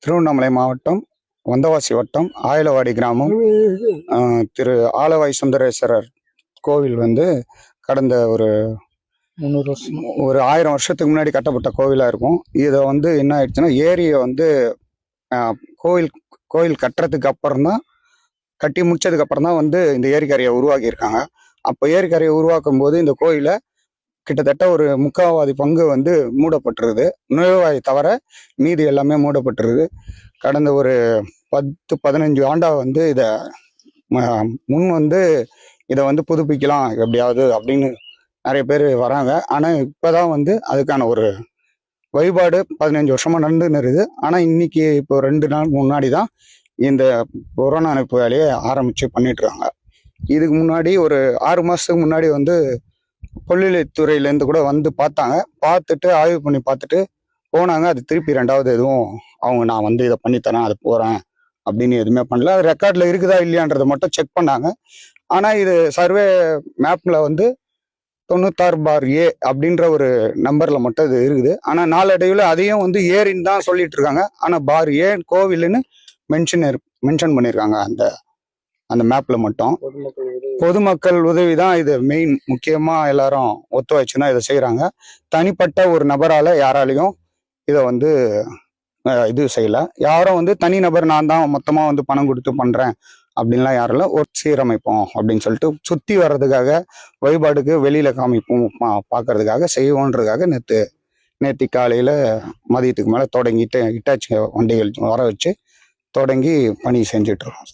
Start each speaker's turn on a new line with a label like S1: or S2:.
S1: திருவண்ணாமலை மாவட்டம் வந்தவாசி வட்டம் ஆயிலவாடி கிராமம் திரு ஆலவாய் சுந்தரேஸ்வரர் கோவில் வந்து கடந்த ஒரு
S2: 300 வருஷம்
S1: ஒரு 1000 வருஷத்துக்கு முன்னாடி கட்டப்பட்ட கோவிலாக இருக்கும். இதை வந்து என்ன ஆயிடுச்சுன்னா, ஏரியை வந்து கோவில் கோவில் கட்டுறதுக்கு அப்புறம் தான், கட்டி முடிச்சதுக்கு அப்புறம் தான் வந்து இந்த ஏரிக்கரையை உருவாக்கியிருக்காங்க. அப்போ ஏரிக்கரையை உருவாக்கும் போது இந்த கோயிலை கிட்டத்தட்ட ஒரு 3/4 பங்கு வந்து மூடப்பட்டிருது. நுழைவாயை தவிர மீதி எல்லாமே மூடப்பட்டிருது. கடந்த ஒரு 10-15 ஆண்டா வந்து இதை முன் வந்து இதை வந்து புதுப்பிக்கலாம் எப்படியாவது அப்படின்னு நிறைய பேர் வராங்க. ஆனால் இப்போதான் வந்து அதுக்கான ஒரு வழிபாடு 15 வருஷமா நடந்துன்னு இருக்குது. ஆனால் இன்னைக்கு இப்போ 2 நாள் முன்னாடி தான் இந்த புறநானூறு வேலையை ஆரம்பிச்சு பண்ணிட்டு இருக்காங்க. இதுக்கு முன்னாடி ஒரு 6 மாசத்துக்கு முன்னாடி வந்து கொள்ளிலைத்துறையிலேருந்து கூட வந்து பார்த்தாங்க. பார்த்துட்டு ஆய்வு பண்ணி பார்த்துட்டு போனாங்க. அது திருப்பி 2வது எதுவும் அவங்க நான் வந்து இதை பண்ணித்தரேன், அது போகிறேன் அப்படின்னு எதுவுமே பண்ணல. அது ரெக்கார்டில் இருக்குதா இல்லையான்றதை மட்டும் செக் பண்ணாங்க. ஆனால் இது சர்வே மேப்பில் வந்து 96/A அப்படின்ற ஒரு நம்பரில் மட்டும் இது இருக்குது. ஆனால் நாளடைவில் அதையும் வந்து ஏரின்னு தான் சொல்லிட்டு இருக்காங்க. ஆனால் /A கோவில்னு மென்ஷன் பண்ணியிருக்காங்க அந்த மேப்பில் மட்டும். பொதுமக்கள் உதவி தான் இது மெயின். முக்கியமாக எல்லாரும் ஒத்துழைச்சு தான் இதை செய்கிறாங்க. தனிப்பட்ட ஒரு நபரால் யாராலையும் இதை வந்து இது செய்யலை. யாரும் வந்து தனிநபர் நான் தான் மொத்தமாக வந்து பணம் கொடுத்து பண்ணுறேன் அப்படின்லாம் யாரும் இல்லை. ஒரு சீரமைப்போம் அப்படின்னு சொல்லிட்டு சுற்றி வர்றதுக்காக, வழிபாடுக்கு வெளியில் காமிப்போம் பார்க்கறதுக்காக செய்வோன்றதுக்காக நேற்று காலையில் மதியத்துக்கு மேலே தொடங்கிட்டு இட்டாச்சி வண்டிகள் வர வச்சு தொடங்கி பணி செஞ்சிட்ருக்கோம்.